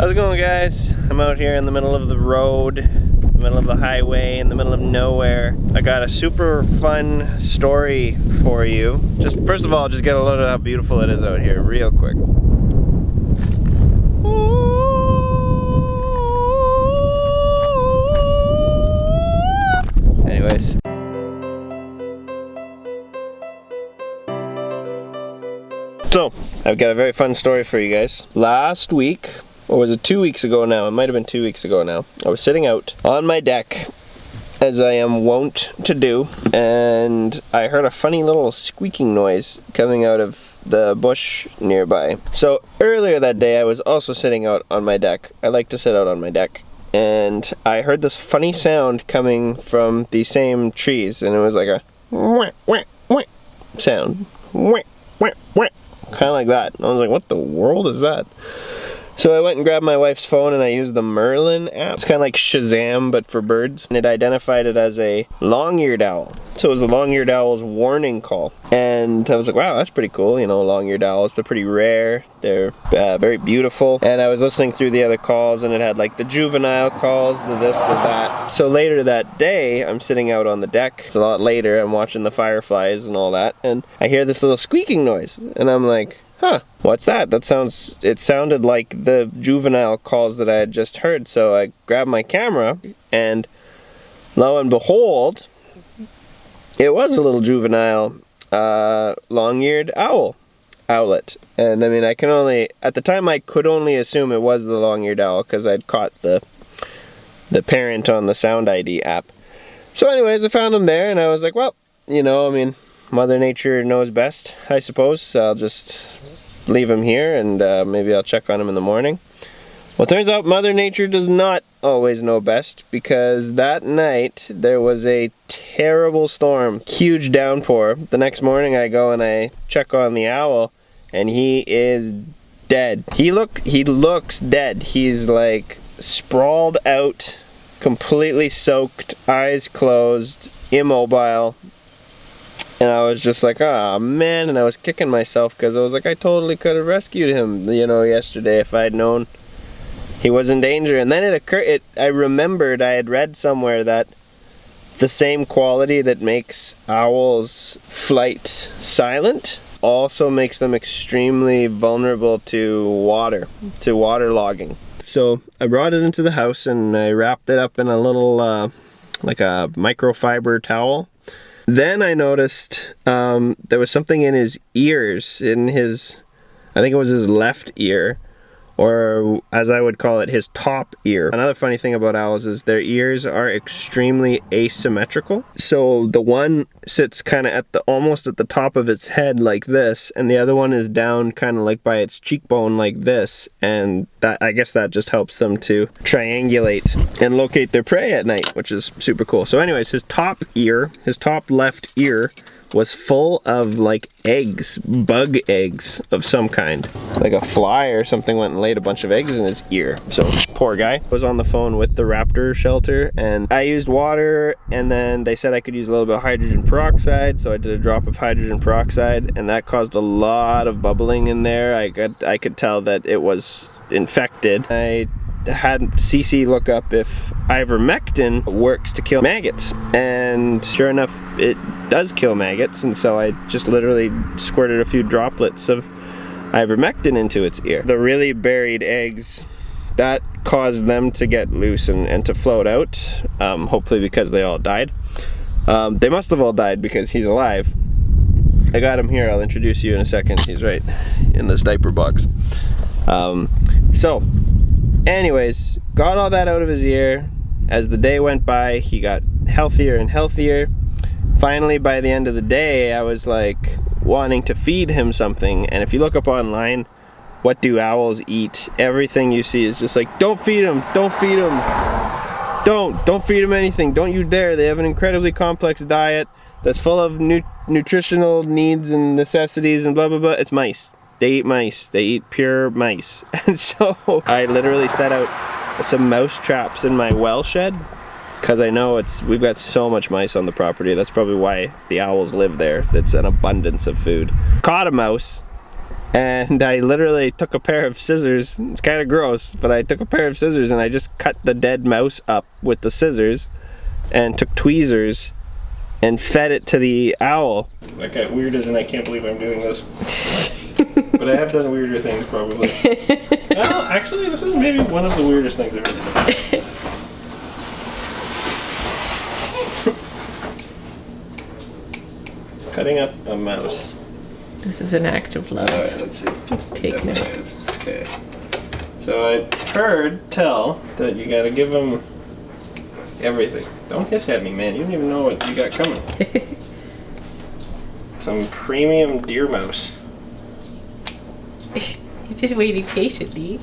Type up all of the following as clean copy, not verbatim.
How's it going, guys? I'm out here in the middle of the road, the middle of the highway, in the middle of nowhere. I got a super fun story for you. Just first of all, just get a load of how beautiful it is out here real quick. Anyways. So, I've got a very fun story for you guys. Last week, or was it 2 weeks ago now? It might have been 2 weeks ago now. I was sitting out on my deck, as I am wont to do, and I heard a funny little squeaking noise coming out of the bush nearby. So earlier that day, I was also sitting out on my deck. I like to sit out on my deck. And I heard this funny sound coming from the same trees, and it was like a wah, wah, wah sound. Wah, wah, wah. Kind of like that. And I was like, what the world is that? So I went and grabbed my wife's phone and I used the Merlin app. It's kind of like Shazam, but for birds. And it identified it as a long-eared owl. So it was the long-eared owl's warning call. And I was like, wow, that's pretty cool. You know, long-eared owls, they're pretty rare. They're very beautiful. And I was listening through the other calls and it had like the juvenile calls, the this, the that. So later that day, I'm sitting out on the deck. It's a lot later. I'm watching the fireflies and all that. And I hear this little squeaking noise. And I'm like, huh, what's that? It sounded like the juvenile calls that I had just heard. So I grabbed my camera and lo and behold, it was a little juvenile long-eared owlet. And I mean, at the time I could only assume it was the long-eared owl because I'd caught the parent on the Sound ID app. So anyways, I found him there and I was like, well, you know, I mean, Mother Nature knows best, I suppose. So I'll just leave him here and maybe I'll check on him in the morning. Well, it turns out Mother Nature does not always know best, because that night there was a terrible storm, huge downpour. The next morning I go and I check on the owl and he is dead. He looks dead. He's like sprawled out, completely soaked, eyes closed, immobile. And I was just like, oh man, and I was kicking myself because I was like, I totally could have rescued him, you know, yesterday if I'd known he was in danger. And then I remembered I had read somewhere that the same quality that makes owls' flight silent also makes them extremely vulnerable to water logging. So I brought it into the house and I wrapped it up in a little, like a microfiber towel. Then I noticed there was something in his ears, I think it was his left ear, or as I would call it, his top ear. Another funny thing about owls is their ears are extremely asymmetrical. So the one sits kind of almost at the top of its head like this, and the other one is down kind of like by its cheekbone like this, and I guess that just helps them to triangulate and locate their prey at night, which is super cool. So anyways, his top left ear was full of like eggs, bug eggs of some kind. Like a fly or something went and laid a bunch of eggs in his ear. So poor guy. I was on the phone with the raptor shelter and I used water, and then they said I could use a little bit of hydrogen peroxide, so I did a drop of hydrogen peroxide and that caused a lot of bubbling in there. I could tell that it was infected. I had CC look up if ivermectin works to kill maggots, and sure enough it does kill maggots, and so I just literally squirted a few droplets of ivermectin into its ear. The really buried eggs, that caused them to get loose and to float out, hopefully because they all died. They must have all died because he's alive. I got him here, I'll introduce you in a second. He's right in this diaper box. So anyways, got all that out of his ear. As the day went by, he got healthier and healthier. Finally, by the end of the day, I was like wanting to feed him something. And if you look up online, what do owls eat? Everything you see is just like, don't feed him, don't feed him. Don't feed him anything, don't you dare. They have an incredibly complex diet that's full of nutritional needs and necessities and blah, blah, blah. It's mice. They eat mice. They eat pure mice. And so I literally set out some mouse traps in my well shed because I know we've got so much mice on the property. That's probably why the owls live there. That's an abundance of food. Caught a mouse, And I literally took a pair of scissors. It's kind of gross, but I took a pair of scissors and I just cut the dead mouse up with the scissors and took tweezers and fed it to the owl. That got weird as in I can't believe I'm doing this. But I have done weirder things probably. Well, actually this is maybe one of the weirdest things I've ever done. Cutting up a mouse. This is an act of love. Alright, let's see. Take note. Okay. So I heard tell that you gotta give them everything. Don't hiss at me, man. You don't even know what you got coming. Some premium deer mouse. He's just waiting patiently.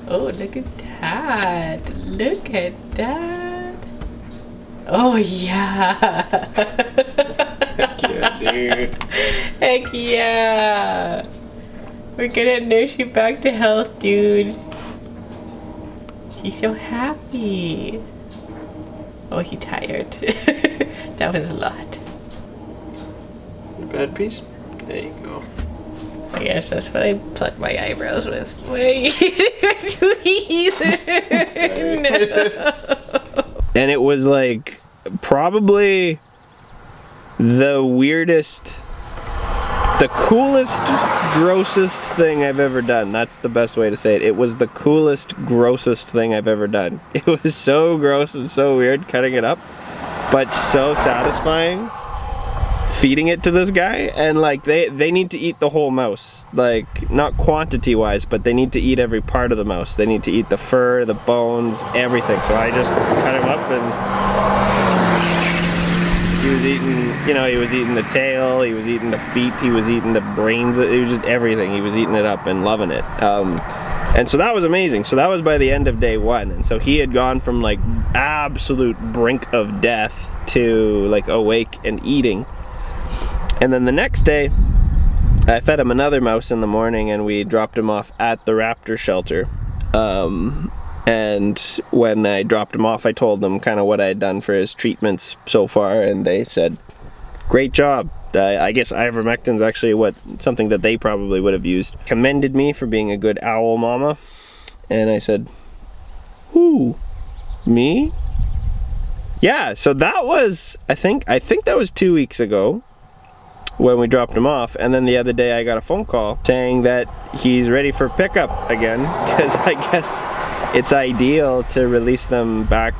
Oh, look at that. Look at that. Oh, yeah. Heck yeah, dude. Heck yeah. We're gonna nurse you back to health, dude. He's so happy. Oh, he's tired. That was a lot. Bad piece? There you go. I guess that's what I pluck my eyebrows with. Wait, tweezers. No. And it was like probably the weirdest, the coolest, grossest thing I've ever done. That's the best way to say it. It was the coolest, grossest thing I've ever done. It was so gross and so weird cutting it up, but so satisfying feeding it to this guy. And like they need to eat the whole mouse, like not quantity wise, but they need to eat every part of the mouse. They need to eat the fur, the bones, everything. So I just cut him up and he was eating, you know, he was eating the tail, he was eating the feet, he was eating the brains, it was just everything. He was eating it up and loving it. And so that was amazing. So that was by the end of day 1. And so he had gone from like absolute brink of death to like awake and eating. And then the next day, I fed him another mouse in the morning and we dropped him off at the raptor shelter. And when I dropped him off, I told them kind of what I had done for his treatments so far, and they said, great job. I guess ivermectin's actually something that they probably would have used. Commended me for being a good owl mama. And I said, who? Me? Yeah, so that was, I think that was 2 weeks ago when we dropped him off. And then the other day I got a phone call saying that he's ready for pickup again, because I guess it's ideal to release them back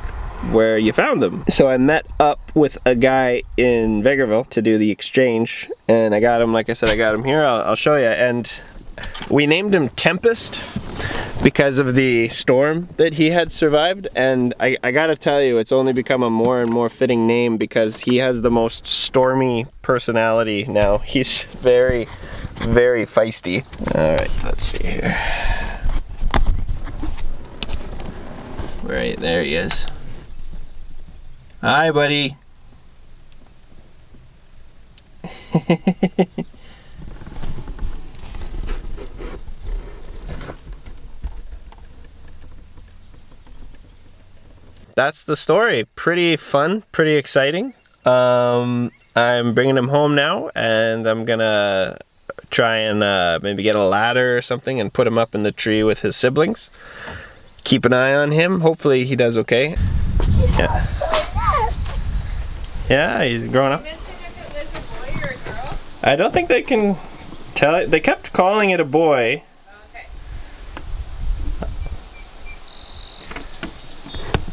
where you found them. So I met up with a guy in Vegreville to do the exchange, and I got him, like I said, I got him here. I'll show you. And we named him Tempest because of the storm that he had survived. And I gotta tell you, it's only become a more and more fitting name because he has the most stormy personality now. He's very, very feisty. All right, let's see here. Right, there he is. Hi, buddy. That's the story. Pretty fun, pretty exciting. I'm bringing him home now, and I'm gonna try and maybe get a ladder or something and put him up in the tree with his siblings. Keep an eye on him. Hopefully he does okay. Yeah. Yeah, he's growing up. You mentioned if it was a boy or a girl? I don't think they can tell it. They kept calling it a boy. Okay.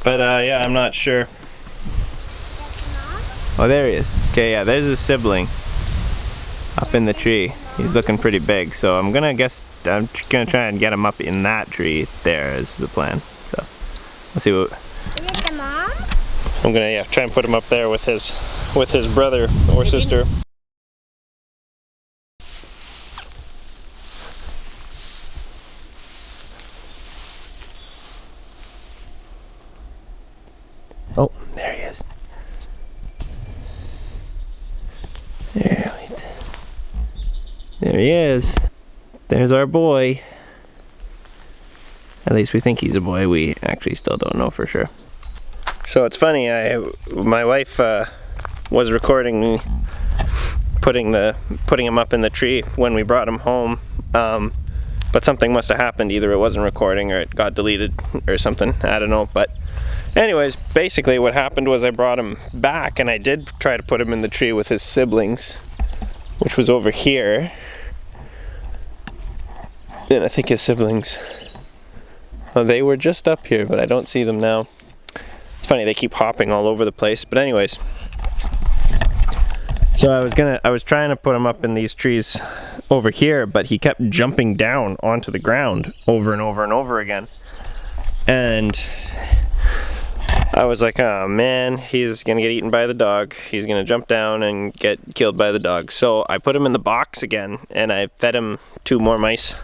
But yeah, I'm not sure. Oh, there he is. Okay, yeah, there's his sibling up in the tree. He's looking pretty big, so I'm gonna try and get him up in that tree. There is the plan. So we'll see what. Is it the mom? I'm gonna try and put him up there with his brother or sister. Oh, there he is. There he is. There's our boy. At least we think he's a boy. We actually still don't know for sure. So it's funny, my wife was recording me putting him up in the tree when we brought him home. But something must have happened. Either it wasn't recording or it got deleted or something. I don't know. But anyways, basically what happened was I brought him back, and I did try to put him in the tree with his siblings, which was over here. And I think his siblings, well, they were just up here, but I don't see them now. It's funny, they keep hopping all over the place. But anyways, so I was trying to put him up in these trees over here, but he kept jumping down onto the ground over and over and over again. And I was like, oh man, he's gonna get eaten by the dog. He's gonna jump down and get killed by the dog. So I put him in the box again, and I fed him 2 more mice.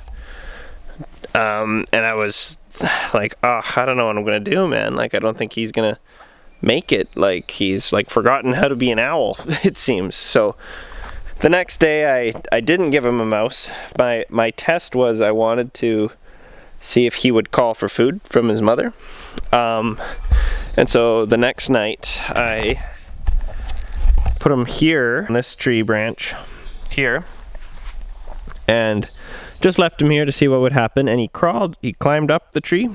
And I was like, oh, I don't know what I'm gonna do, man. Like, I don't think he's gonna make it. Like, he's like forgotten how to be an owl, it seems. So the next day I didn't give him a mouse. My test was I wanted to see if he would call for food from his mother. And so the next night I put him here on this tree branch here, and just left him here to see what would happen. And he climbed up the tree,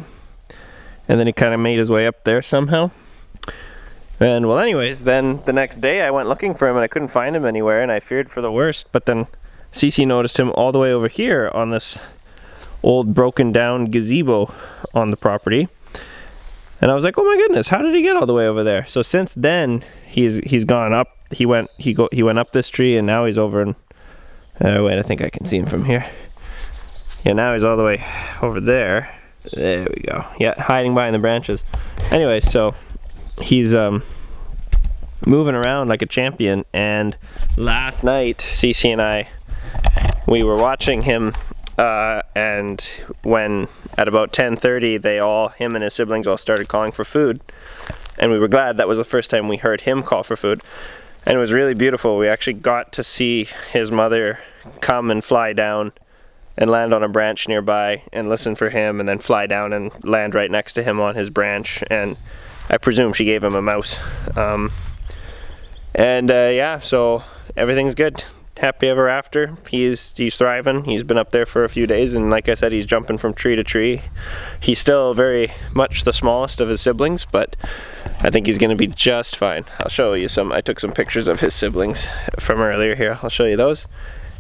and then he kind of made his way up there somehow. And well, anyways, then the next day I went looking for him and I couldn't find him anywhere, and I feared for the worst. But then Cece noticed him all the way over here on this old broken down gazebo on the property. And I was like, oh my goodness, how did he get all the way over there? So since then, he's gone up. He went up this tree, and now he's over in, wait, I think I can see him from here. Yeah, now he's all the way over there. There we go. Yeah, hiding behind the branches. Anyway, so he's moving around like a champion. And last night, Cece and I, we were watching him, and when at about 10:30, him and his siblings all started calling for food, and we were glad. That was the first time we heard him call for food, and it was really beautiful. We actually got to see his mother come and fly down and land on a branch nearby and listen for him, and then fly down and land right next to him on his branch. And I presume she gave him a mouse. Yeah, so everything's good. Happy ever after. He's thriving. He's been up there for a few days, and like I said, he's jumping from tree to tree. He's still very much the smallest of his siblings, but I think he's going to be just fine. I'll show you some. I took some pictures of his siblings from earlier here. I'll show you those.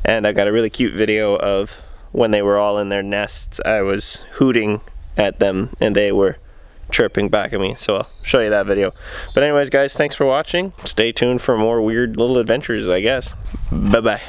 And I got a really cute video of when they were all in their nests. I was hooting at them and they were chirping back at me, so I'll show you that video. But anyways, guys, thanks for watching. Stay tuned for more weird little adventures, I guess. Bye bye.